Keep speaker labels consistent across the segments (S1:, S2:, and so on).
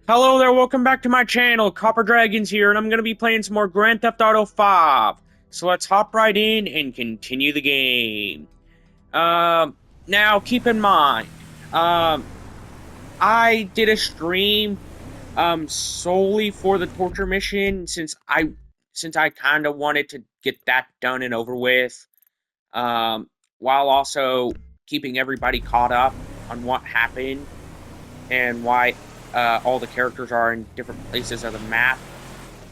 S1: Hello there, welcome back to my channel. Copper Dragons here, and I'm gonna be playing some more Grand Theft Auto 5. So let's hop right in and continue the game. Now keep in mind, I did a stream, solely for the torture mission since I kind of wanted to get that done and over with, while also keeping everybody caught up on what happened and why all the characters are in different places of the map.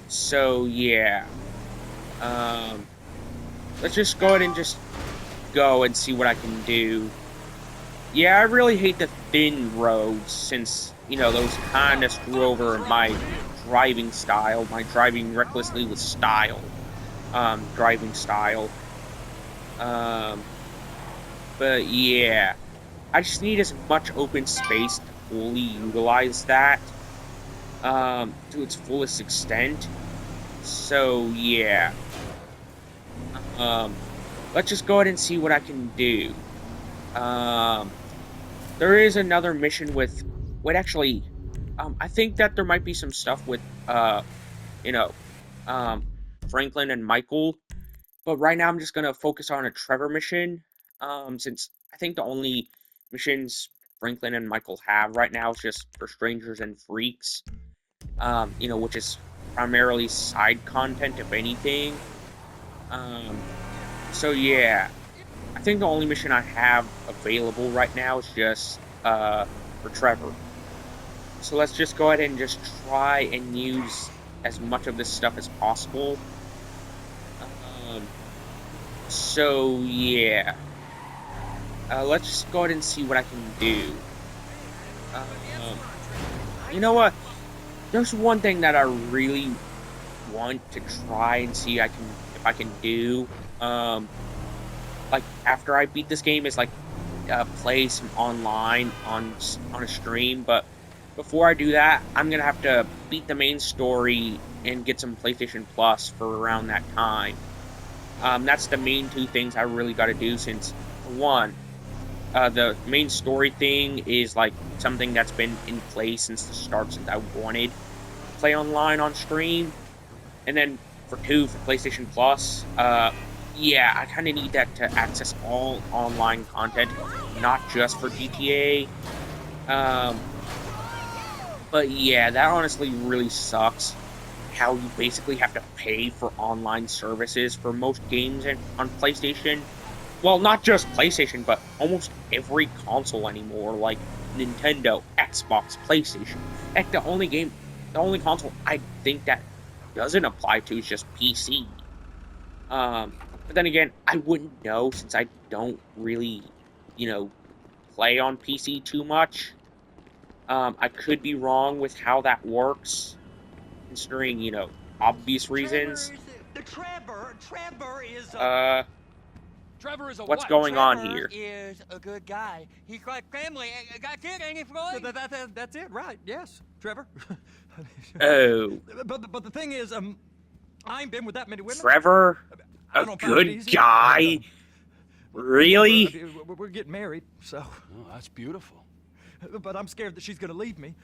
S1: So yeah, let's just go ahead and just go and see what I can do. Yeah, I really hate the thin roads since, you know, those kind of screw over my driving style, my driving recklessly with style, driving style. But yeah, I just need as much open space to fully utilize that to its fullest extent. So yeah, let's just go ahead and see what I can do. There is another mission with, actually, I think that there might be some stuff with, you know, Franklin and Michael, but right now I'm just gonna focus on a Trevor mission, since I think the only missions Franklin and Michael have right now is just for strangers and freaks, you know, which is primarily side content, if anything. So yeah, I think the only mission I have available right now is just, for Trevor. So let's just go ahead and just try and use as much of this stuff as possible. So yeah, let's just go ahead and see what I can do. You know what? There's one thing that I really want to try and see if I can do. Like after I beat this game, is like play some online on a stream. But before I do that, I'm gonna have to beat the main story and get some PlayStation Plus for around that time. That's the main two things I really got to do, since, for one, the main story thing is like something that's been in place since the start, since I wanted to play online on stream. And then for two, for PlayStation Plus, yeah, I kind of need that to access all online content, not just for GTA. But yeah, that honestly really sucks, how you basically have to pay for online services for most games on PlayStation. Well, not just PlayStation, but almost every console anymore, like Nintendo, Xbox, PlayStation. Heck, the only console I think that doesn't apply to is just PC. But then again, I wouldn't know, since I don't really, you know, play on PC too much. I could be wrong with how that works, considering, you know, obvious reasons.
S2: Trevor is a
S1: What's
S2: what?
S1: going on
S3: Trevor
S1: here?
S3: is a good guy. He's like family. Got kid, ain't he, Floyd?
S2: That's it, right? Yes, Trevor.
S1: Oh,
S2: But the thing is, I ain't been with that many women.
S1: Trevor?
S2: I
S1: A
S2: don't find it
S1: good
S2: easy.
S1: guy? Really?
S2: We're getting married, so.
S4: Oh, that's beautiful.
S2: But I'm scared that she's gonna leave me.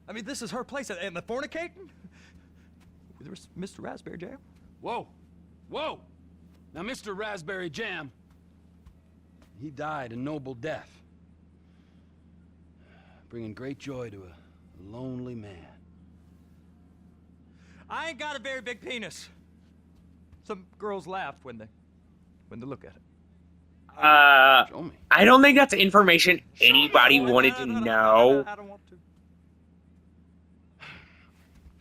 S2: I mean, this is her place, and the fornicating with Mr. Raspberry Jam.
S4: Whoa, whoa! Now, Mr. Raspberry Jam, he died a noble death, bringing great joy to a lonely man.
S2: I ain't got a very big penis. Some girls laugh when they look at it.
S4: Show me.
S1: I don't think that's information anybody wanted to know.
S2: I don't want to.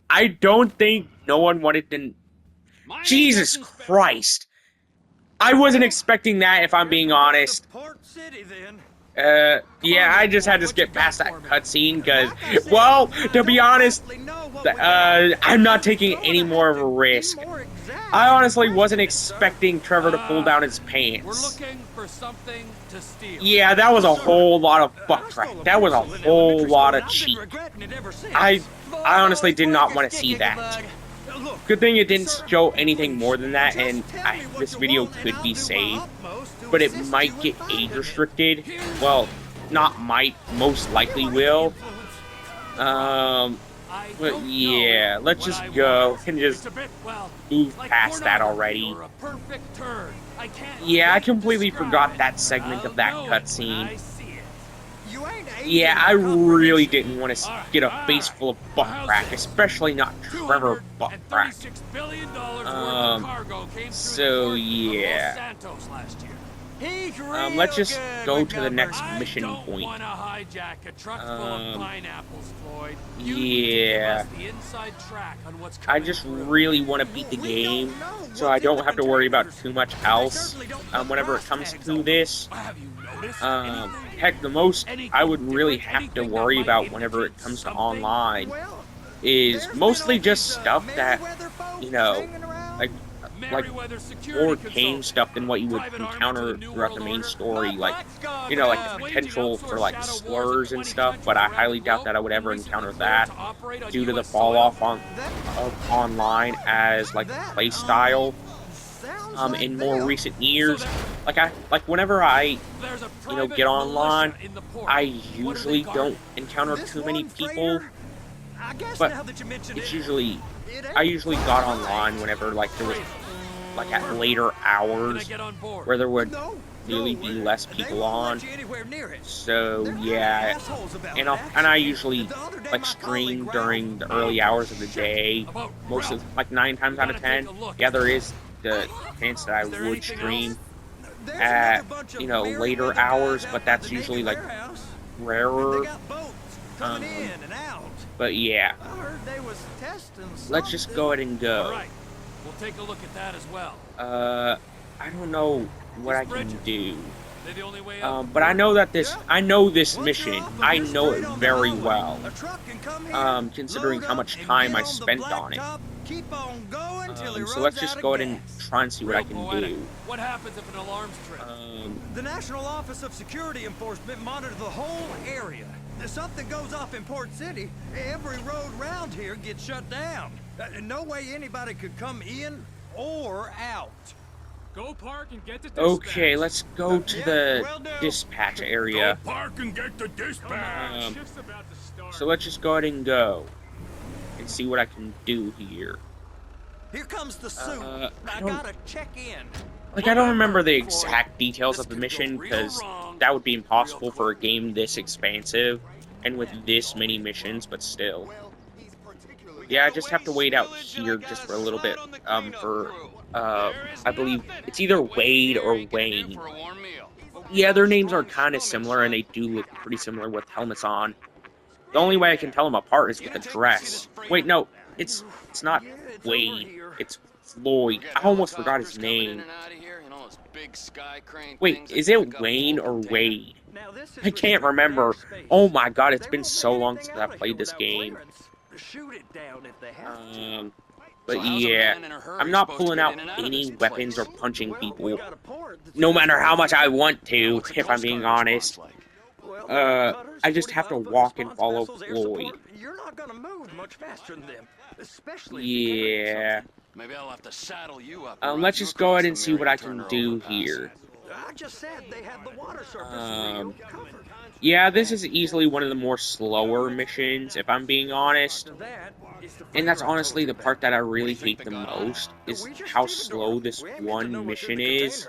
S1: I don't think no one wanted to. Jesus Christ. I wasn't expecting that, if I'm being honest.
S2: Port City, then.
S1: Yeah, I just had to skip past that cutscene, because, well, to be honest, I'm not taking any more of a risk. I honestly wasn't expecting Trevor to pull down his
S2: We're
S1: pants.
S2: looking for something to steal.
S1: Yeah, that was a whole lot of bucktrack. That was a whole lot of cheat. I honestly did not want to see that. Good thing it didn't show anything more than that, and this video could be saved. But it might get age restricted. Well, not might, most likely will.
S3: I
S1: But
S3: don't
S1: yeah,
S3: know
S1: let's
S3: what
S1: just
S3: I
S1: go
S3: want.
S1: and just
S3: It's a bit, well,
S1: move
S3: like
S1: past that
S3: pornography
S1: already.
S3: or a perfect turn. I can't
S1: Yeah, I
S3: quite
S1: completely
S3: describe
S1: forgot
S3: it,
S1: that
S3: but
S1: segment
S3: I'll
S1: of that
S3: know it when
S1: cutscene.
S3: I see it.
S2: You ain't
S1: Yeah,
S2: aiding
S1: I
S2: the
S1: really
S2: comprehension.
S1: didn't want to
S3: All right,
S1: get a
S3: all
S1: face
S3: right.
S1: full of
S3: Well,
S1: butt
S3: how's
S1: crack,
S3: this?
S1: especially not Trevor Butt crack.
S3: $236 billion worth of cargo came through
S1: So
S3: the port of
S1: yeah.
S3: Los Santos last year. He's real
S1: Let's just
S3: good
S1: go
S3: with
S1: to the
S3: numbers.
S1: next mission
S3: I don't
S1: point.
S3: want to hijack a truck full of pineapples, Floyd. You
S1: Yeah.
S3: need to give us the inside track on what's coming
S1: I just
S3: through.
S1: really want to beat the
S2: We don't
S1: game,
S2: know
S1: so
S2: what's
S1: I
S2: in
S1: don't
S2: the
S1: have to worry about
S2: containers.
S1: too much
S2: They
S1: else.
S2: certainly don't put
S1: Whenever it
S2: price
S1: comes
S2: tags
S1: to
S2: on
S1: this,
S3: Have you noticed
S1: heck,
S3: anything?
S1: the most I would
S3: Anything
S1: really
S3: different?
S1: have to
S3: Anything that
S1: worry
S3: might
S1: about whenever it
S3: indicate
S1: comes to
S3: something?
S1: online
S2: Well,
S1: is
S2: there's
S1: mostly
S2: been all
S1: just
S2: these,
S1: stuff that,
S2: Merryweather folks
S1: you know,
S2: hanging around.
S1: like
S3: Merryweather Security
S1: more tame
S3: Consulting.
S1: stuff than what you would
S3: Private army to
S1: encounter
S3: the New
S1: throughout the
S3: World
S1: main
S3: Order.
S1: story,
S3: My
S1: like,
S3: black's gone
S1: you know, like
S3: down.
S1: the
S3: Waging
S1: potential for
S3: outsourced
S1: like
S3: shadow wars in
S1: slurs and
S3: 20
S1: stuff, but I
S3: countries
S1: highly
S3: around the
S1: doubt that I would
S3: globe,
S1: ever
S3: and recently
S1: encounter
S3: cleared
S1: that
S3: to operate on
S1: due to the
S3: US
S1: fall
S3: soil.
S1: off of online as like
S2: That,
S1: play style.
S2: sounds like
S1: In more
S2: them.
S1: recent years,
S3: there-
S1: like whenever I
S3: There's a
S1: you know
S3: private
S1: get online,
S3: militia in the port.
S1: I
S3: What are they
S1: usually
S3: guarding?
S1: don't encounter
S2: This
S1: too many
S2: one
S1: people.
S2: freighter, I guess
S1: but
S2: now that you mention
S1: It's
S2: it,
S1: usually
S2: it
S1: I
S2: ain't
S1: usually
S2: quite
S1: got
S2: right.
S1: online whenever like there was like at later
S3: Can I
S1: hours
S3: get on board?
S1: where there would
S2: No,
S1: clearly
S2: no,
S1: be less
S2: they
S1: people
S2: won't
S1: on.
S2: let you anywhere near it.
S1: So
S2: They're
S1: yeah,
S2: assholes about
S1: and
S2: it,
S1: I
S2: actually.
S1: usually
S2: The other day,
S1: like
S2: my
S1: stream
S2: colleague
S1: during
S2: Ralph-
S1: the early hours of the day.
S3: About
S1: Most of
S3: Ralph.
S1: like 9 times
S3: We
S1: out of
S3: gotta take
S1: 10.
S3: a look.
S1: Yeah, there is the chance that I
S3: Is there
S1: would
S3: anything
S1: stream
S3: else?
S2: There's
S1: at
S2: another bunch of
S1: you know
S2: Merryweather
S1: later
S2: guys
S1: hours,
S2: out
S1: but
S2: by
S1: that's
S2: the Navy
S1: usually like
S2: warehouse.
S1: rarer.
S2: They got boats coming
S1: Um,
S2: in and out.
S1: But yeah,
S2: I heard they was testing
S1: let's just go ahead and
S3: All
S1: go.
S3: right. We'll take a look at that as well.
S1: I don't know what I
S3: These
S1: can
S3: bridges.
S1: do.
S3: They're the only way out.
S1: But I know that this,
S2: Yeah.
S1: I know this
S2: Once
S1: mission.
S2: you're off and
S1: I
S2: you're
S1: know it
S2: straight on the
S1: very
S2: highway,
S1: well.
S2: a truck can come here,
S1: Considering
S2: load
S1: how
S2: up
S1: much
S2: and
S1: time
S2: get
S1: I
S2: on the
S1: spent on it.
S2: blacktop, keep on going till he
S1: So
S2: runs
S1: let's just
S2: out
S1: go
S2: of
S1: ahead and
S2: gas.
S1: try and see what I
S3: Real
S1: can
S3: poetic.
S1: do.
S3: What happens if an alarm's tripped?
S2: The National Office of Security Enforcement monitors the whole area. If something goes off in Port City, every road round here gets shut down. No way anybody could come in or out.
S5: Go park and get to
S1: Okay, let's go to
S2: Yeah,
S1: the
S2: will do.
S1: dispatch area.
S4: Park and get the dispatch.
S5: Shift's about to start.
S1: So let's just go ahead and go and see what I can do here.
S2: Here comes the suit.
S1: I
S2: I
S1: don't-
S2: gotta check in.
S1: Like, I don't remember the exact details of the mission
S3: real
S1: because
S3: wrong
S1: that would be impossible
S3: real
S1: for a game this expansive and with this many missions, but still. Yeah, I just have to wait out here just for a little bit, I believe it's either Wade or Wayne. Yeah, their names are kind of similar and they do look pretty similar with helmets on. The only way I can tell them apart is with a dress. Wait, no, it's not Wade, it's Floyd. I almost forgot his name. Wait, is it Wayne or Wade?
S2: Now, this is
S1: I can't remember. Oh my god, it's been so long since I played this game.
S2: Shoot it down if they have to.
S1: But yeah, I'm not pulling out any weapons or punching people, no matter how much I want to, if I'm being honest. I just have to walk and follow Floyd.
S2: You're not gonna move much faster than them, especially.
S1: Yeah.
S4: Maybe I'll have to saddle you up.
S1: Let's just go ahead and see what I can do here.
S2: I just said they have the water surface covered.
S1: Yeah, this is easily one of the more slower missions, if I'm being honest. And that's honestly the part that I really hate the most, is how slow this one mission is.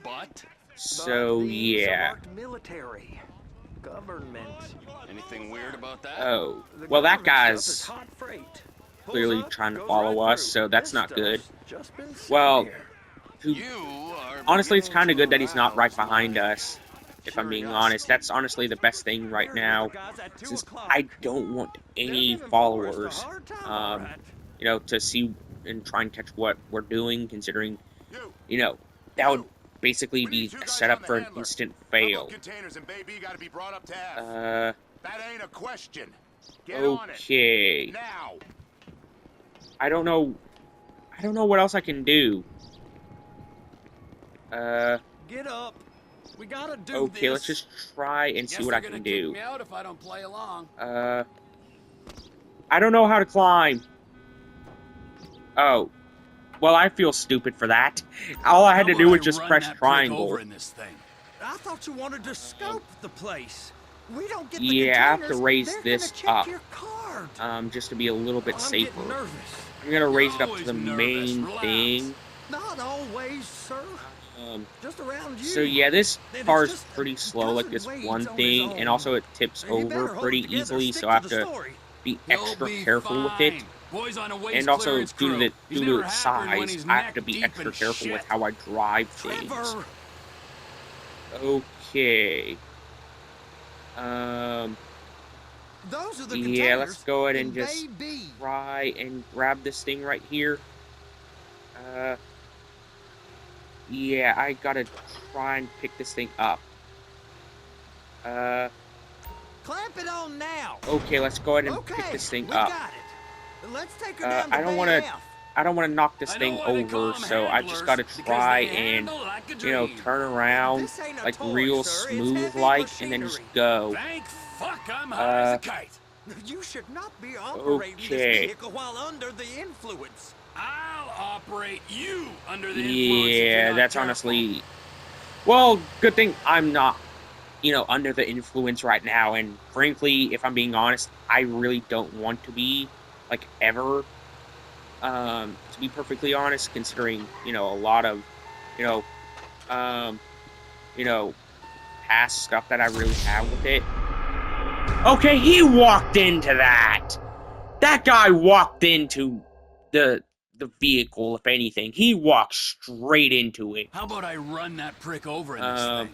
S4: But
S1: So, yeah.
S2: Military, government.
S4: anything weird about that?
S1: Oh, well, that guy's clearly trying to follow us, so that's not good. Well, honestly, it's kind of good that he's not right behind us, if I'm being honest. That's honestly the best thing right now, since I don't want any followers, you know, to see and try and catch what we're doing, considering, you know, that would basically be set up for an instant fail.
S6: That ain't a question. Get on it.
S1: Okay.
S6: Now.
S1: I don't know what else I can do.
S2: Get up. We gotta do
S1: Okay, let's just try and see what I can
S3: Kick
S1: do.
S3: me out if I don't play along.
S1: I don't know how to climb. Oh. Well, I feel stupid for that. All I had to do was just press triangle.
S3: In this thing?
S2: I thought you wanted to scope the place. We don't get the
S1: Yeah, I have to
S2: containers,
S1: raise
S2: they're
S1: this
S2: gonna check
S1: up.
S2: your card.
S1: Just to be a little bit
S2: I'm
S1: safer.
S2: getting nervous.
S1: I'm gonna raise it up to
S4: always
S1: the
S4: nervous.
S1: main
S4: Relax.
S1: thing.
S2: Not always, sir.
S1: Um,
S2: Just around you.
S1: so yeah, this
S2: And it's
S1: car's
S2: just
S1: pretty
S2: a
S1: slow, like
S2: dozen
S1: this
S2: ways
S1: one
S2: on his
S1: thing, and
S2: own.
S1: also it tips
S2: You better
S1: over
S2: hold
S1: pretty
S2: it together,
S1: easily,
S2: stick
S1: so I have
S2: the
S1: to
S2: story.
S1: be
S4: You'll
S1: extra
S4: be
S1: careful with it.
S4: fine. Boy's on a waste
S1: And also
S4: clearance
S1: due to
S4: crew.
S1: the
S4: He's
S1: due to
S4: never
S1: its
S4: happened when
S1: size,
S4: he's
S1: I have
S4: neck
S1: to be
S4: deep
S1: extra
S4: in
S1: careful
S4: shit.
S1: with how I drive things.
S2: Trevor.
S1: Okay.
S2: Those are the
S1: Yeah,
S2: containers.
S1: let's go ahead and
S2: in
S1: just
S2: Bay B.
S1: try and grab this thing right here. Yeah, I gotta try and pick this thing up.
S2: Clamp it on now.
S1: Okay, let's go ahead and
S2: Okay,
S1: pick this thing
S2: we
S1: up.
S2: got it. Let's take her down to
S1: I don't
S2: Bay
S1: wanna-
S2: F.
S1: I don't want to knock this
S4: I know
S1: thing
S4: why they call
S1: over,
S4: 'em
S1: so I just
S4: handlers,
S1: gotta
S4: because
S1: try
S4: they
S1: and,
S4: handle like a
S1: you know,
S4: dream.
S1: turn around
S2: This ain't a
S1: like
S2: toy,
S1: real
S2: sir. It's
S1: smooth
S2: heavy
S1: like, and then just
S2: machinery.
S1: go.
S4: Thank fuck I'm high as a kite.
S2: You should not be operating this
S1: Okay.
S2: vehicle while under the influence.
S4: I'll operate you under the influence. if you're
S1: Yeah,
S4: not
S1: that's
S4: careful.
S1: honestly... Well, good thing I'm not, you know, under the influence right now, and frankly, if I'm being honest, I really don't want to be, like, ever, to be perfectly honest, considering, you know, a lot of, you know, past stuff that I really have with it. Okay, he walked into that! That guy walked into the vehicle, if anything. He walked straight into it.
S4: How about I run that prick over in this thing?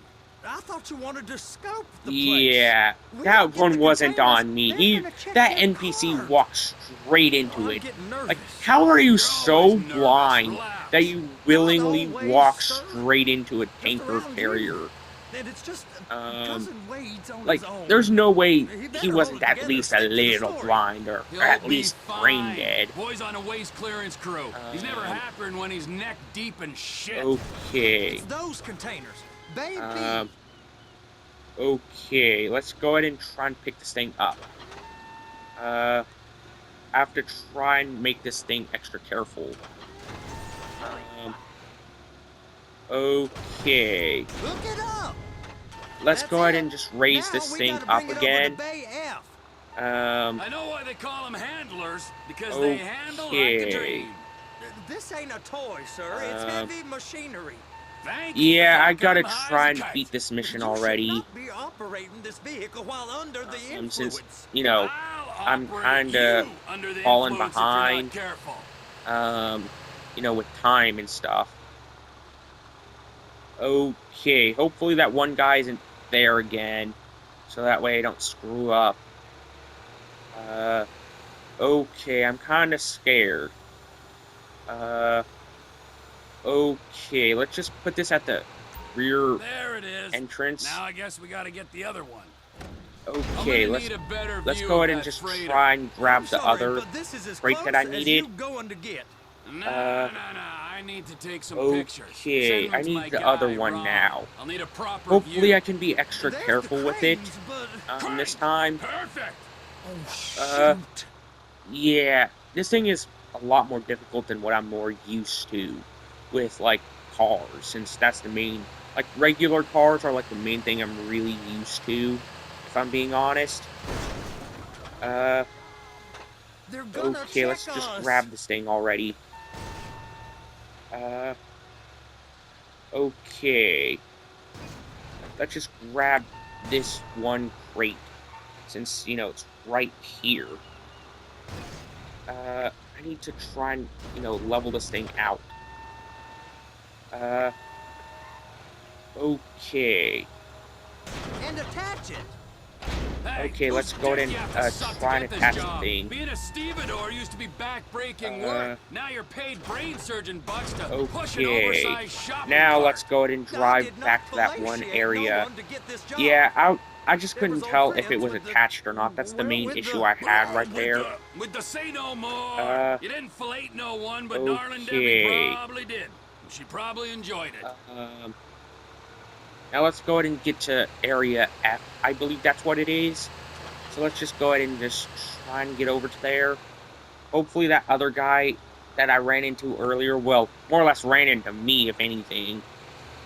S2: I thought you wanted to scope the place.
S1: Yeah,
S2: We
S1: that
S2: don't get
S1: one
S2: the
S1: wasn't
S2: containers,
S1: on me.
S2: they're gonna check
S1: That
S2: your
S1: NPC
S2: card.
S1: walked straight into
S2: I'm
S1: it.
S2: getting nervous.
S1: Like, how are you
S4: You're
S1: so
S4: always nervous.
S1: blind
S4: Relax.
S1: that you willingly
S2: always,
S1: walk
S2: sir.
S1: straight into a
S2: Just
S1: tanker
S2: around you.
S1: carrier?
S2: And it's just a
S1: Um,
S2: dozen ways on
S1: Like,
S2: his own.
S1: there's no way
S2: He
S1: he
S2: better
S1: wasn't
S2: hold it
S1: at
S2: together,
S1: least a
S2: stick to the
S1: little
S2: story.
S1: blind, or
S4: He'll
S1: at
S4: be
S1: least brain
S4: fine.
S1: dead.
S4: Boy's on a waste clearance crew. He's never happened when he's neck deep in shit.
S1: Okay.
S2: It's those containers. Baby.
S1: Okay, let's go ahead and try and pick this thing up. I have to try and make this thing extra careful. Okay.
S2: Look it up.
S1: Let's
S2: That's
S1: go ahead
S2: it.
S1: and just raise
S2: Now
S1: this
S2: we
S1: thing
S2: gotta
S1: up
S2: bring it over
S1: again.
S2: to Bay F.
S4: I know why they call them handlers, because they handle like a
S1: Okay.
S4: dream.
S2: This ain't a toy, sir. It's heavy machinery.
S4: Thank
S1: Yeah,
S4: fuck
S1: I gotta
S4: I'm high
S1: try
S4: as
S1: and
S4: a kite.
S1: beat this mission
S2: You
S1: already.
S2: should not be operating this vehicle while under the influence.
S1: Since, you know,
S4: I'll
S1: I'm
S4: operate
S1: kinda
S4: you under the
S1: falling
S4: influence if you're not
S1: behind.
S4: careful.
S1: You know, with time and stuff. Okay, hopefully that one guy isn't there again, so that way I don't screw up. Okay, I'm kinda scared. Okay, let's just put this at the rear
S4: There it is.
S1: entrance.
S4: Now I guess we gotta get the other one.
S1: Okay,
S4: I'm gonna
S1: let's
S4: need a better
S1: let's
S4: view
S1: go
S4: of
S1: ahead and
S4: that
S1: just
S4: freighter.
S1: try and grab
S2: I'm
S1: the
S2: sorry,
S1: other
S2: but this is as
S1: crate
S2: close
S1: that I
S2: as
S1: needed.
S2: you going to get.
S4: No, I need to take some pictures.
S1: Okay, I
S4: Sendman's
S1: need
S4: my
S1: the
S4: guy,
S1: other one
S4: Ron.
S1: now.
S4: I'll need a proper
S1: Hopefully
S4: view.
S1: I can be extra
S2: There's the
S1: careful with it
S2: cranes, but...
S1: this time.
S4: Perfect.
S2: Oh, shoot.
S1: Yeah, this thing is a lot more difficult than what I'm more used to with, like, cars, since that's the main, like, regular cars are, like, the main thing I'm really used to, if I'm being honest.
S2: They're gonna
S1: Okay, let's
S2: check
S1: just
S2: us.
S1: grab this thing already. Okay. Let's just grab this one crate, since, you know, it's right here. I need to try and, you know, level this thing out. Okay.
S2: And attach it.
S4: Hey,
S1: Okay,
S4: whose
S1: let's go ahead
S4: dick
S1: and,
S4: you have to suck to
S1: try and
S4: get this
S1: attach the
S4: job?
S1: thing.
S4: Being a stevedore used to be back-breaking work. Now you're paid brain surgeon bucks to push an
S1: Okay.
S4: oversized shopping
S1: Now
S4: cart.
S1: let's go ahead and
S2: I
S1: drive
S2: did not
S1: back to that one
S2: fellatiate no
S1: area.
S2: one to get this job.
S1: Yeah, I just couldn't
S2: was
S1: tell
S2: old
S1: if it
S2: friends
S1: was
S2: with the-
S1: attached or not. That's the
S2: well,
S1: main
S2: with
S1: issue
S2: the-
S1: I had right
S4: With
S1: there.
S4: With the say no more. You didn't fillet no one, but darling Debbie
S1: Okay.
S4: probably did. She probably enjoyed it.
S1: Now let's go ahead and get to Area F. I believe that's what it is. So let's just go ahead and just try and get over to there. Hopefully that other guy that I ran into earlier, well, more or less ran into me, if anything.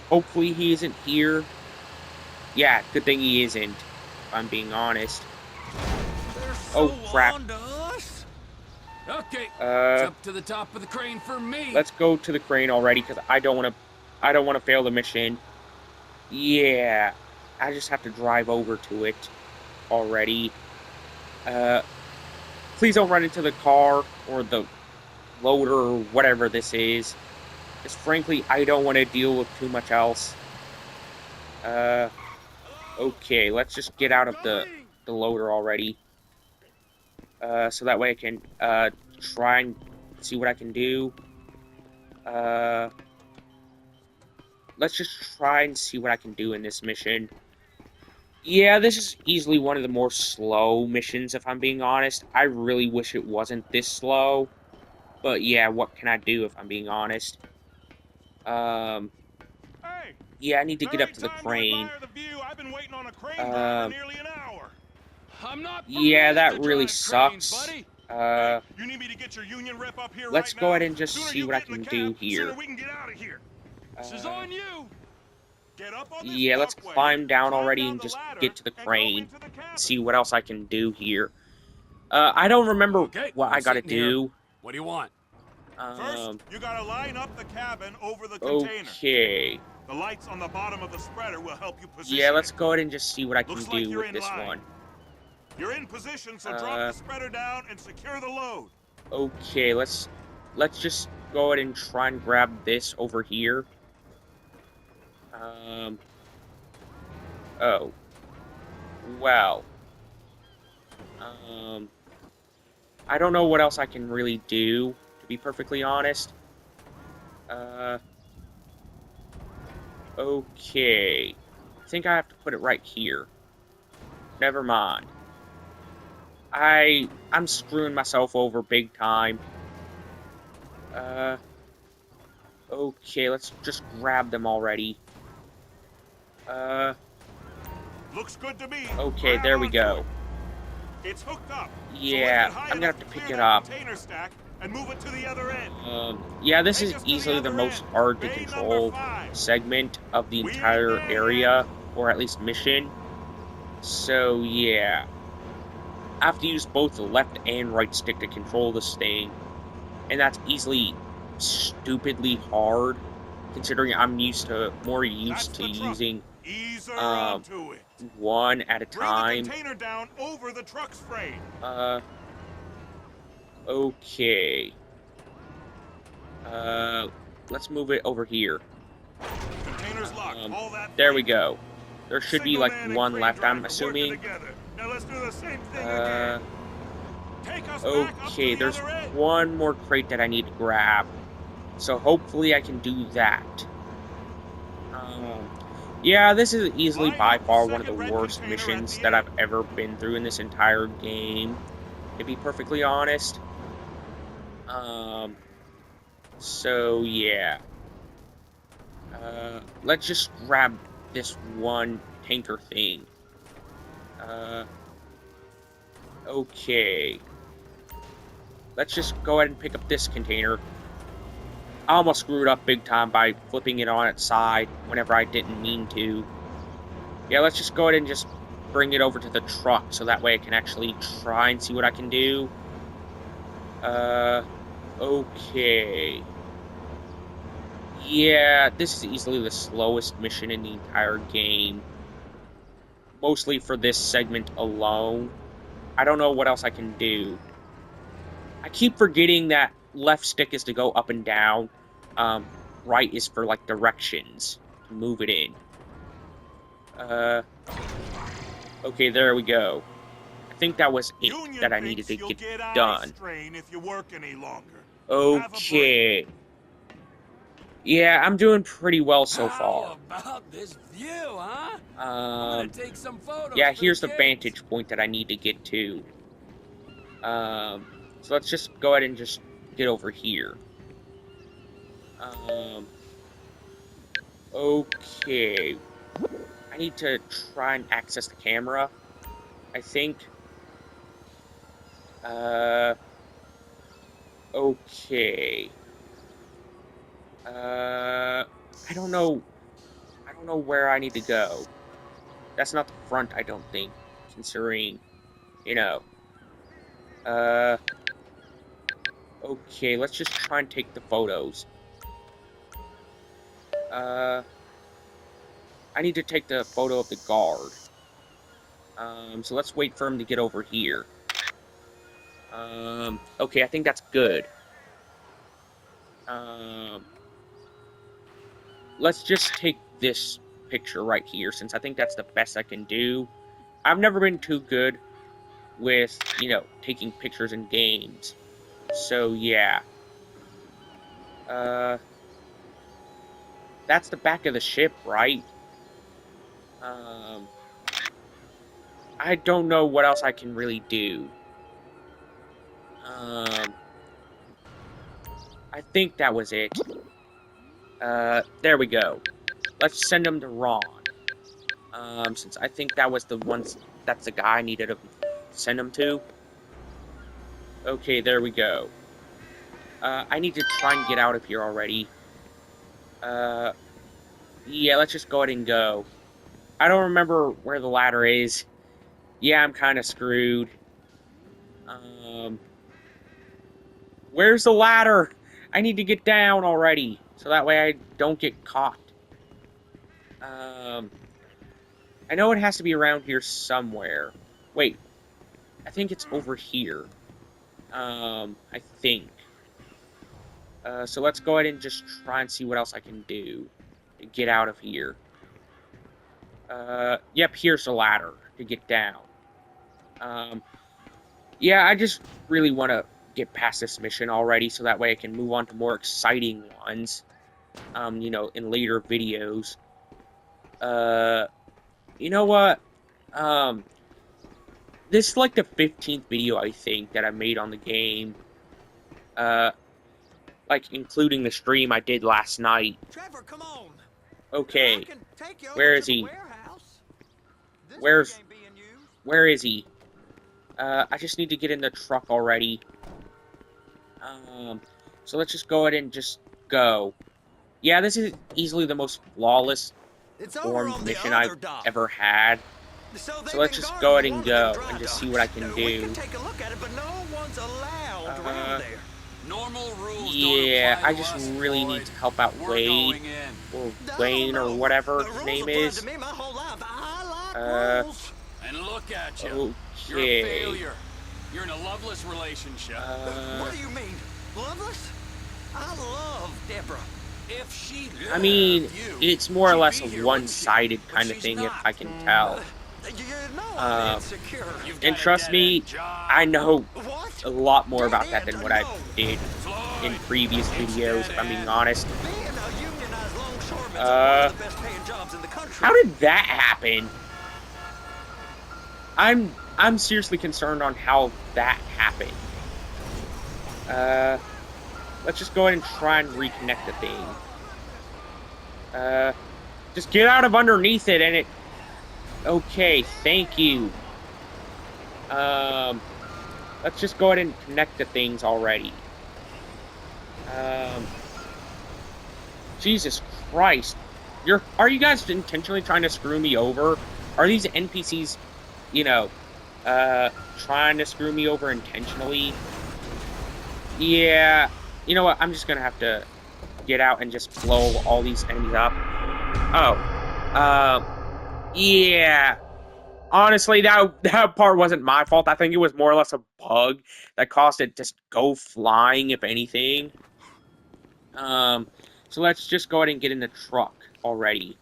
S1: Hopefully he isn't here. Yeah, good thing he isn't. if I'm being honest.
S2: They're
S1: Oh,
S2: so
S1: crap.
S2: on to us.
S4: Okay, it's
S1: Uh,
S4: up to the top of the crane for me.
S1: let's go to the crane already, because I don't want to fail the mission. Yeah, I just have to drive over to it already. Please don't run into the car or the loader or whatever this is. Because frankly, I don't want to deal with too much else. Okay, let's just get out of the loader already. So that way I can, try and see what I can do. Let's just try and see what I can do in this mission. Yeah, this is easily one of the more slow missions, if I'm being honest. I really wish it wasn't this slow. But yeah, what can I do if I'm being honest?
S6: Hey,
S1: Yeah, I need to get up to the
S6: time
S1: crane.
S6: admire the view. I've been waiting on a crane
S1: Um,
S6: nearly an hour.
S4: I'm not
S1: Yeah,
S4: permitted
S1: that
S4: to
S1: really
S4: drive cranes,
S1: sucks.
S4: buddy.
S6: Hey, you need me to get your union rep up here
S1: Let's
S6: right
S1: go
S6: now?
S1: ahead and just
S6: Sooner
S1: see
S6: you
S1: what I
S6: get in
S1: can
S6: the
S1: do
S6: cab,
S1: here.
S6: Sooner we can get out of here.
S4: This is on you.
S6: Get up on this
S1: Yeah, let's
S6: walkway,
S1: climb down
S6: climb
S1: already
S6: down
S1: and
S6: the
S1: just
S6: ladder,
S1: get to the
S6: and go
S1: crane.
S6: into the cabin.
S1: See what else I can do here. I don't remember
S4: Okay,
S1: what
S4: I'm
S1: I gotta
S4: sitting here.
S1: do.
S4: What do you want?
S6: First, you gotta line up the cabin over the container.
S1: Okay.
S6: The lights on the bottom of the spreader will help you position
S1: Yeah, let's
S6: it.
S1: go ahead and just see what I can
S6: Looks like
S1: do
S6: you're
S1: with
S6: in
S1: this
S6: line.
S1: one.
S6: You're in position, so drop the spreader down and secure the load.
S1: Okay, let's just go ahead and try and grab this over here. Oh. Well. I don't know what else I can really do, to be perfectly honest. Okay. I think I have to put it right here. Never mind. I'm screwing myself over big time. Okay, let's just grab them already.
S6: Looks good to me.
S1: Okay,
S6: Grab
S1: there we
S6: onto
S1: go.
S6: it. It's hooked up.
S1: Yeah,
S6: so lift it high
S1: I'm gonna
S6: enough
S1: have to
S6: clear
S1: pick it
S6: that
S1: up.
S6: Container stack and move it to the other end.
S1: Yeah, this
S6: Take
S1: is
S6: us to the
S1: easily the
S6: other
S1: most
S6: end.
S1: hard to
S6: Bay
S1: control
S6: number 5.
S1: segment of the
S6: We ain't
S1: entire
S6: there
S1: area,
S6: yet.
S1: or at least mission. So, yeah. I have to use both the left and right stick to control this thing. And that's easily stupidly hard, considering I'm more used
S6: That's
S1: to
S6: the truck.
S1: using
S6: Ease her onto it.
S1: one at a
S6: Bring the
S1: time.
S6: container down over the truck's frame.
S1: Okay. Let's move it over here.
S6: Container's locked. All that
S1: There we
S6: frame.
S1: go. There should be
S6: Signal
S1: like
S6: man and
S1: one
S6: crane
S1: left, I'm
S6: driver
S1: assuming.
S6: working together. Now let's do the same thing again. Take us back up to
S1: Okay,
S6: the
S1: there's
S6: other end.
S1: one more crate that I need to grab. So hopefully I can do that. Yeah, this is easily
S6: Line
S1: by
S6: up the
S1: far one of the
S6: second red
S1: worst
S6: container at
S1: missions
S6: the
S1: that
S6: end.
S1: I've ever been through in this entire game, to be perfectly honest. So yeah. Let's just grab this one tanker thing. Okay. Let's just go ahead and pick up this container. I almost screwed up big time by flipping it on its side whenever I didn't mean to. Yeah, let's just go ahead and just bring it over to the truck so that way I can actually try and see what I can do. Okay. Yeah, this is easily the slowest mission in the entire game. Mostly for this segment alone. I don't know what else I can do. I keep forgetting that left stick is to go up and down. Right is for, like, directions. To move it in. Okay, there we go. I think that was it
S6: Union
S1: that I
S6: thinks
S1: needed to
S6: you'll
S1: get
S6: eye
S1: done.
S6: strain if you work any longer.
S1: Okay. Yeah, I'm doing pretty well so
S4: How
S1: far.
S4: about this view, huh? I'm gonna take some photos.
S1: Yeah,
S4: for
S1: here's the
S4: kids.
S1: vantage point that I need to get to. So let's just go ahead and just get over here. Okay. I need to try and access the camera, I think. Okay. I don't know where I need to go. That's not the front, I don't think. considering, you know. Okay, let's just try and take the photos. I need to take the photo of the guard. So let's wait for him to get over here. Okay, I think that's good. Let's just take this picture right here, since I think that's the best I can do. I've never been too good with, you know, taking pictures in games. So, yeah. That's the back of the ship, right? I don't know what else I can really do. I think that was it. There we go. Let's send him to Ron. Since I think that was that's the guy I needed to send him to. Okay, there we go. I need to try and get out of here already. Yeah, let's just go ahead and go. I don't remember where the ladder is. Yeah, I'm kind of screwed. Where's the ladder? I need to get down already, so that way I don't get caught. I know it has to be around here somewhere. Wait, I think it's over here. I think. So let's go ahead and just try and see what else I can do to get out of here. Yep, here's the ladder to get down. Yeah, I just really want to get past this mission already, so that way I can move on to more exciting ones, you know, in later videos. You know what? This is like the 15th video, I think, that I made on the game. Like, including the stream I did last night.
S2: Trevor, come on.
S1: Okay.
S2: I can take you over
S1: Where
S2: to
S1: is
S2: the
S1: he?
S2: warehouse. This
S1: Where's-
S2: thing ain't being used.
S1: Where is he? I just need to get in the truck already. So let's just go ahead and just go. Yeah, this is easily the most flawless
S2: It's over
S1: formed
S2: on the
S1: mission
S2: other
S1: I've
S2: dock.
S1: ever had.
S2: So
S1: let's just go ahead and go and just see what I can
S2: We
S1: do.
S2: can take a look at it, but no one's allowed
S1: Uh,
S2: around there.
S4: Normal rules
S1: Yeah,
S4: don't apply
S1: I
S4: to
S1: just
S4: us,
S1: really
S4: Floyd.
S1: need to help out
S4: We're
S1: Wade,
S4: going in.
S1: or
S2: I
S1: Wayne,
S2: don't
S1: or
S2: know.
S1: whatever
S2: The
S1: his
S2: rules
S1: name
S2: applied
S1: is.
S2: to me my whole life. I like rules.
S4: And look at you. You're a
S1: Okay.
S4: failure. You're in a loveless relationship.
S2: What do you mean? Loveless? I love Deborah.
S4: If she
S1: I mean,
S4: loved you,
S1: it's more or
S4: she'd
S1: less
S4: be
S1: a
S4: here,
S1: one-sided
S4: wouldn't she?
S1: kind
S4: But
S1: of thing,
S4: she's
S1: if
S4: not.
S1: I can tell.
S2: You know I'm insecure.
S4: You've
S1: And
S4: got a
S1: trust me,
S4: dead-end job.
S1: I know
S2: What?
S1: a lot more about that
S2: Dead
S1: than
S2: end?
S1: what I
S2: No.
S1: did
S4: Floyd,
S1: in previous
S4: it's
S1: videos,
S4: dead
S1: if I'm being
S4: end.
S1: honest.
S2: Being a unionized longshoreman's one
S1: Uh,
S2: of the best paying jobs in the country.
S1: How did that happen? I'm seriously concerned on how that happened. Let's just go ahead and try and reconnect the thing. Just get out of underneath it and it... Okay, thank you. Let's just go ahead and connect the things already. Jesus Christ. Are you guys intentionally trying to screw me over? Are these NPCs, you know, trying to screw me over intentionally? Yeah, you know what? I'm just gonna have to get out and just blow all these enemies up. Oh, yeah. Honestly, that part wasn't my fault. I think it was more or less a bug that caused it to just go flying, if anything. So let's just go ahead and get in the truck already.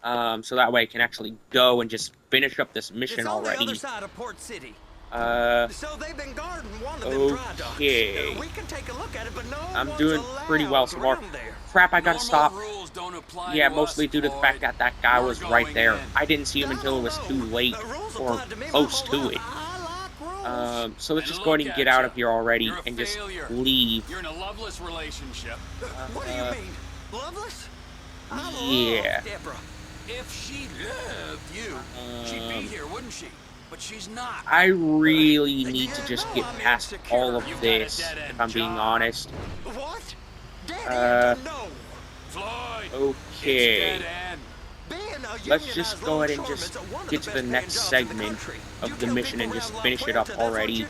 S1: So that way I can actually go and just finish up this mission
S2: It's on the
S1: already.
S2: other side of Port City.
S1: Uh,
S2: So they've been guarding one of them dry docks.
S1: okay.
S2: We can take a look at it, but no
S1: I'm
S2: one's
S1: doing pretty well
S2: allowed
S1: so far.
S2: around there.
S1: Crap, I gotta
S4: Normal
S1: stop.
S4: rules don't apply
S1: Yeah,
S4: to
S1: mostly
S4: us,
S1: due to the fact
S4: Floyd.
S1: that guy
S4: We're
S1: was right
S4: going
S1: there.
S4: in.
S1: I didn't see him
S2: I
S1: until it
S2: don't
S1: was
S2: know.
S1: too late,
S2: The rules
S1: or
S2: applied to me my
S1: close
S2: whole
S1: to
S2: life.
S1: it.
S2: I like rules.
S1: So let's
S4: And
S1: just go ahead and
S4: look
S1: get
S4: at
S1: out
S4: ya.
S1: of here already
S4: You're a
S1: and just
S4: failure.
S1: leave.
S4: You're in a loveless relationship.
S2: What do you mean? Loveless? I
S1: yeah.
S2: love Deborah.
S4: If she loved you, she'd be here, wouldn't she? But she's not.
S1: I really need to
S2: You
S1: just
S2: know
S1: get
S2: I'm
S1: past
S2: insecure.
S1: all of
S4: You've got a
S1: this,
S4: dead-end
S1: if I'm being
S4: job.
S1: honest.
S2: What? Dead
S1: Uh,
S2: end? No.
S4: Floyd,
S1: Okay.
S4: it's dead end.
S2: Being a
S1: let's just go ahead and just get to the next segment of the mission and just finish it up already.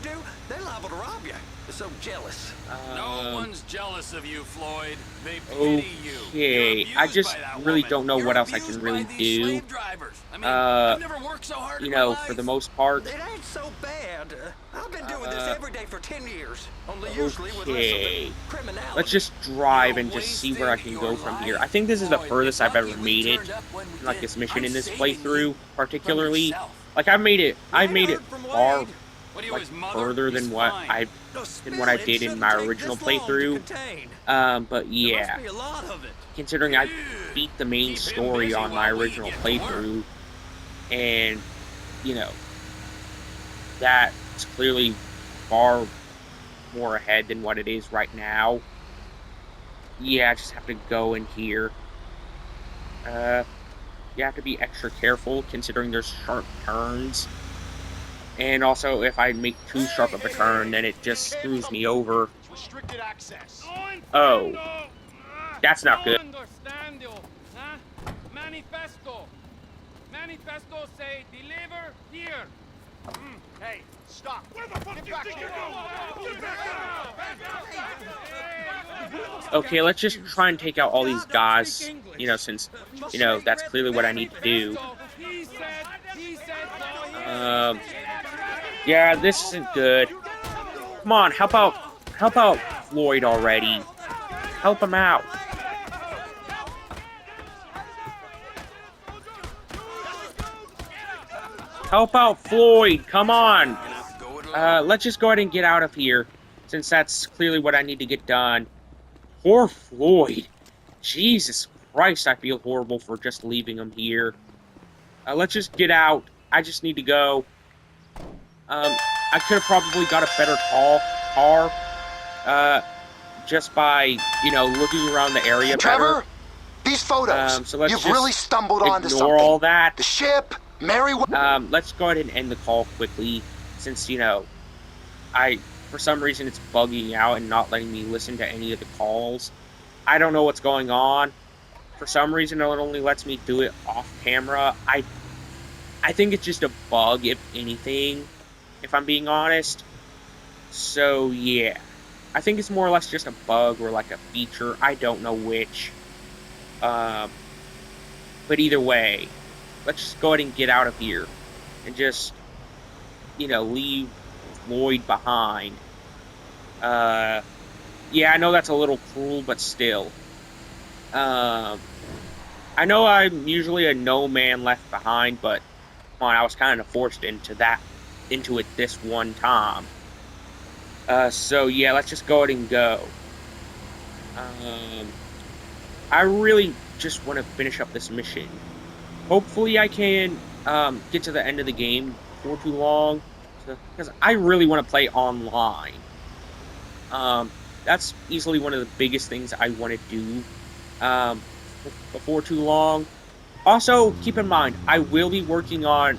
S2: They're liable to rob you. They're so jealous.
S4: No one's jealous of you, Floyd. They pity you.
S1: Okay, I just really don't know what else I can really do.
S4: I've never worked so hard
S1: you know, for the most part.
S2: It ain't so bad. I've been doing this every day for 10 years. Only usually with less of
S1: Okay,
S2: the criminality.
S1: let's just drive and just see where I can go from here. I think this is the furthest I've ever made it, like this mission in this playthrough, particularly. Like I made it far like further than what I did in my original playthrough. But yeah, considering I beat the main story on my original playthrough, and you know, that's clearly far more ahead than what it is right now. Yeah, I just have to go in here. You have to be extra careful considering there's sharp turns. And also, if I make too sharp of a turn, then it just screws me over.
S6: Restricted access.
S1: Oh, that's not good.
S3: Understand you, huh? Manifesto. Manifesto say deliver here.
S6: Hey, stop. Where the fuck do you think you're going? Get back!
S1: Okay, let's just try and take out all these guys, you know, since, you know, that's clearly what I need to do. Yeah, this isn't good. Come on, help out Floyd already. Help him out. Help out Floyd, come on. Let's just go ahead and get out of here, since that's clearly what I need to get done. Poor Floyd. Jesus Christ, I feel horrible for just leaving him here. Let's just get out. I just need to go. I could have probably got a better car, just by, you know, looking around the area
S7: Trevor,
S1: better.
S7: these photos,
S1: So let's
S7: you've
S1: just
S7: really stumbled onto something.
S1: ignore all that.
S7: The ship, Mary...
S1: Let's go ahead and end the call quickly, since, you know, for some reason it's bugging out and not letting me listen to any of the calls. I don't know what's going on. For some reason, it only lets me do it off camera. I think it's just a bug, if anything, if I'm being honest. So, yeah. I think it's more or less just a bug or like a feature. I don't know which. But either way, let's just go ahead and get out of here. And just, you know, leave Floyd behind. Yeah, I know that's a little cruel, but still. I know I'm usually a no man left behind, but come on, I was kind of forced into it this one time. So yeah, let's just go ahead and go. I really just want to finish up this mission. Hopefully I can get to the end of the game before too long, because I really want to play online. That's easily one of the biggest things I want to do before too long. Also, keep in mind, I will be working on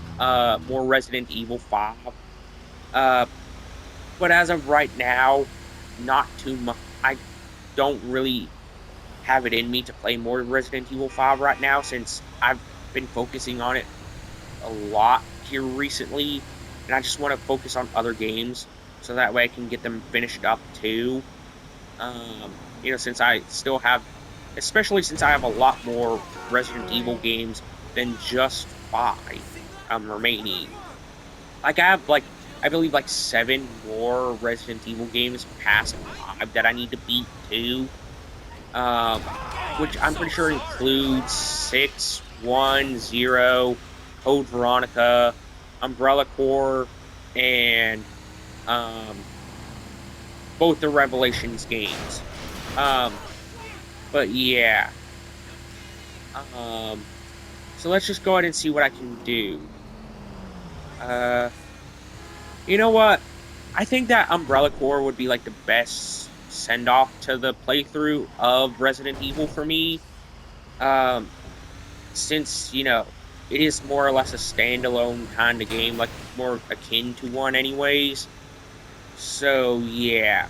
S1: more Resident Evil 5. But as of right now, not too much. I don't really have it in me to play more Resident Evil 5 right now, since I've been focusing on it a lot here recently. And I just want to focus on other games, so that way I can get them finished up too. You know, since I still have, especially since I have a lot more Resident Evil games than just 5 remaining. Like, I have, like, I believe, like, 7 more Resident Evil games past 5 that I need to beat too. Which I'm pretty sure includes 6, 1, 0, Code Veronica, Umbrella Corps, and both the Revelations games. But yeah. So let's just go ahead and see what I can do. You know what? I think that Umbrella Corps would be like the best send-off to the playthrough of Resident Evil for me. Since, you know, it is more or less a standalone kind of game, like more akin to one anyways. So, yeah.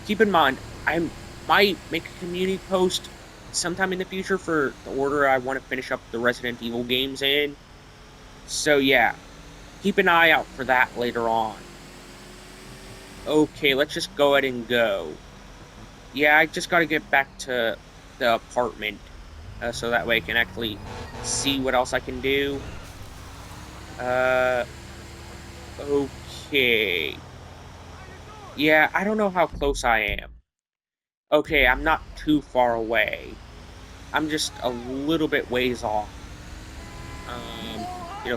S1: Keep in mind, I might make a community post sometime in the future for the order I want to finish up the Resident Evil games in. So yeah, keep an eye out for that later on. Okay, let's just go ahead and go. Yeah, I just gotta get back to the apartment, so that way I can actually see what else I can do. Okay. Yeah, I don't know how close I am. Okay, I'm not too far away. I'm just a little bit ways off.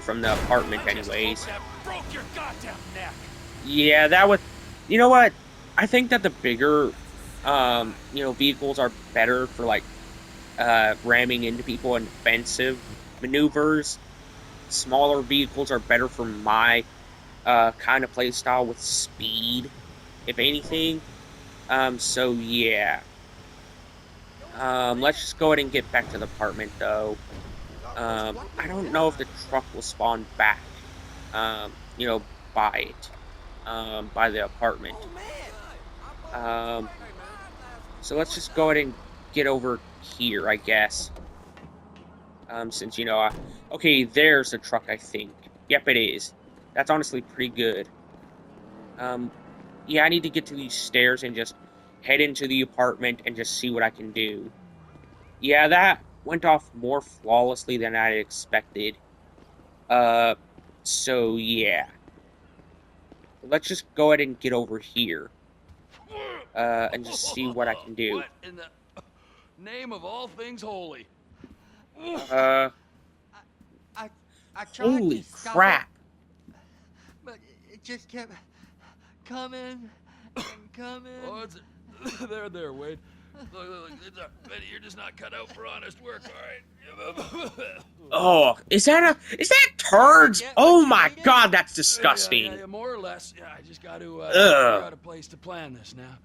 S1: From the apartment anyways.
S4: Broke your goddamn neck.
S1: Yeah, that was... You know what? I think that the bigger, vehicles are better for, like, ramming into people and defensive maneuvers. Smaller vehicles are better for my kind of play style with speed, if anything. So yeah. Let's just go ahead and get back to the apartment, though. I don't know if the truck will spawn back, by it, by the apartment. So let's just go ahead and get over here, I guess. Since, okay, there's the truck, I think. Yep, it is. That's honestly pretty good. Yeah, I need to get to these stairs and just head into the apartment and just see what I can do. Yeah, that went off more flawlessly than I expected. So yeah. Let's just go ahead and get over here. And just see what I can do.
S4: What in the name of all things holy?
S3: I tried
S1: Holy
S3: to stop
S1: crap.
S3: it, but it just kept coming and coming.
S4: Oh, it's there, Wade. Look, you're just not cut out for honest work, all right?
S1: Oh, is that turds? Oh my god, that's disgusting.
S4: Yeah, more or less. Yeah, I just got to figure out a place to plan this now.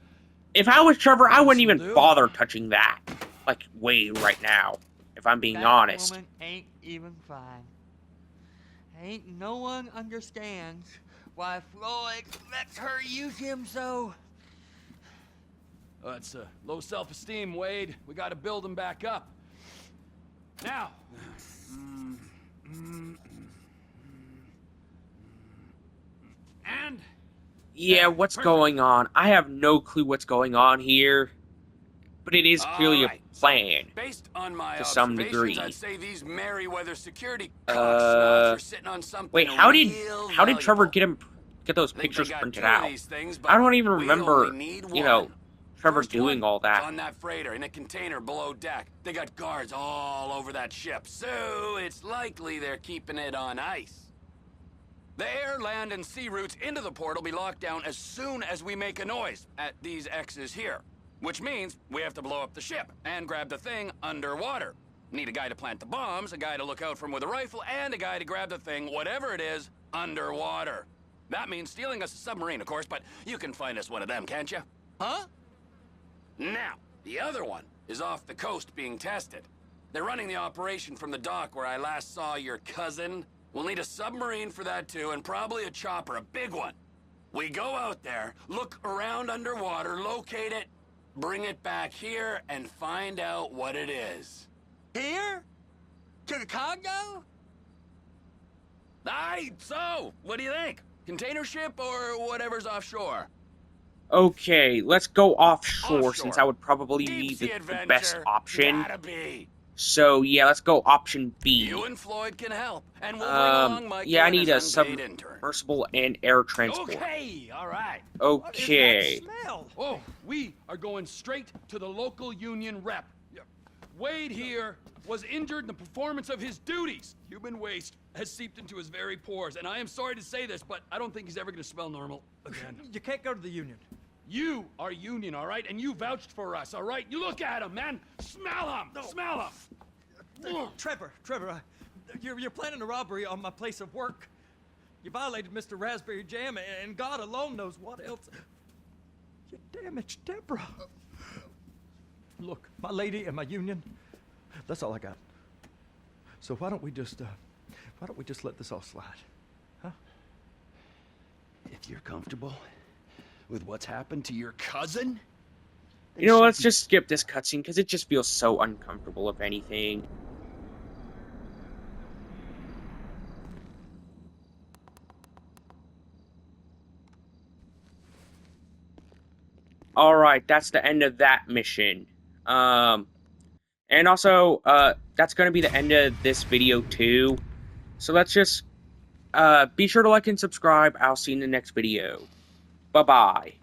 S1: If I was Trevor, I wouldn't even bother touching that. Like, Wade right now, if I'm being
S3: That
S1: honest.
S3: woman ain't even fine. Ain't no one understands why Floyd lets her use him so.
S4: It's low self-esteem, Wade. We got to build him back up. Now. And?
S1: Yeah, what's going on? I have no clue what's going on here. But it is clearly a plan.
S8: Based on my
S1: to some degree.
S8: I'd say these Merryweather security cocksnots are sitting on something.
S1: Wait, how did Trevor get those pictures printed out? I don't even remember, Trevor doing all that.
S8: On that freighter in a container below deck. They got guards all over that ship, so it's likely they're keeping it on ice. The air, land, and sea routes into the port will be locked down as soon as we make a noise at these X's here. Which means we have to blow up the ship and grab the thing underwater. Need a guy to plant the bombs, a guy to look out for him with a rifle, and a guy to grab the thing, whatever it is, underwater. That means stealing us a submarine, of course, but you can find us one of them, can't you?
S3: Huh?
S8: Now, the other one is off the coast being tested. They're running the operation from the dock where I last saw your cousin. We'll need a submarine for that too, and probably a chopper, a big one. We go out there, look around underwater, locate it, bring it back here, and find out what it is.
S3: Here? To the Congo?
S8: Aye, so, what do you think? Container ship or whatever's offshore?
S1: Okay, let's go offshore, since that would probably be the best option.
S8: Gotta be.
S1: So, yeah, let's go option B.
S8: You and Floyd can help, and we'll bring along Mike.
S1: Yeah, I need a
S8: unpaid intern.
S1: submersible and air transport.
S4: Okay, all right.
S1: Okay.
S4: Oh, we are going straight to the local union rep. Wade here was injured in the performance of his duties. Human waste has seeped into his very pores, and I am sorry to say this, but I don't think he's ever going to smell normal again.
S2: You can't go to the union.
S4: You are union, all right? And you vouched for us, all right? You look at him, man. Smell him. No. Smell him.
S2: Trevor, you're planning a robbery on my place of work. You violated Mr. Raspberry Jam, and God alone knows what else. You damaged Deborah. Look, my lady and my union, that's all I got. So why don't we just let this all slide, huh?
S4: If you're comfortable with what's happened to your cousin,
S1: You know, let's just skip this cutscene, because it just feels so uncomfortable, if anything. Alright, that's the end of that mission. And also, that's going to be the end of this video, too. So let's just, be sure to like and subscribe. I'll see you in the next video. Bye-bye.